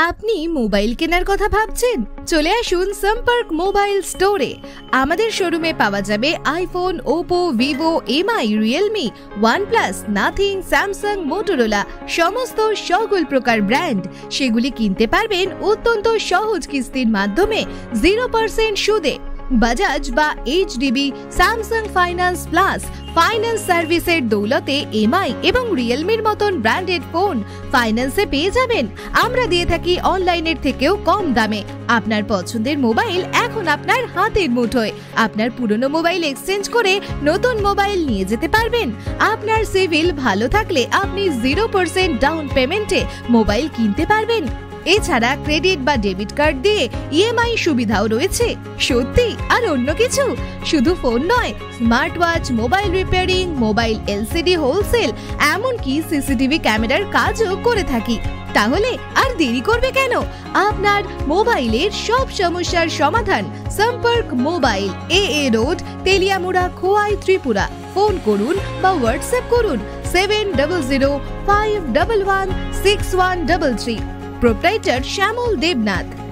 আপনি মোবাইল কেনার কথা ভাবছেন? চলে আসুন সম্পর্ক মোবাইল স্টোরে। আমাদের শোরুমে পাওয়া যাবে iPhone, Oppo, Vivo, MI, Realme, OnePlus, nothing, Samsung, Motorola সমস্ত সকল প্রকার ব্র্যান্ড। সেগুলি কিনতে পারবেন অত্যন্ত সহজ কিস্তির মাধ্যমে 0% সুদে। বাজাজ বা HDB, Samsung finance plus finance সার্ভিসের দৌলতে এমআই এবং রিয়েলমির মতন ব্র্যান্ডেড ফোন ফাইন্যান্সে পেয়ে যাবেন। আমরা দিয়ে থাকি অনলাইনের থেকেও কম দামে। আপনার পছন্দের মোবাইল এখন আপনার হাতের মুঠোয়। আপনার পুরনো মোবাইল এক্সচেঞ্জ করে নতুন মোবাইল নিয়ে যেতে পারবেন। আপনার সিভিল ভালো থাকলে আপনি 0% ডাউন পেমেন্টে মোবাইল কিনতে পারবেন। এছাড়া ক্রেডিট বা ডেবিট কার্ড দিয়ে ইএমআই সুবিধাও রয়েছে। সত্যি আর অন্য কিছু? শুধু ফোন নয়, smart watch, mobile repairing, mobile LCD wholesale, এমনকি সিসিটিভি ক্যামেরার কাজও করে থাকি। তাহলে আর দেরি করবে কেন? আপনার মোবাইলের সব সমস্যার সমাধান সম্পর্ক mobile, AA road, Teliamura, Khowai, Tripura. Phone করুন বা হোয়াটসঅ্যাপ করুন 7005116133। প্রোপ্রাইটার শ্যামল দেবনাথ।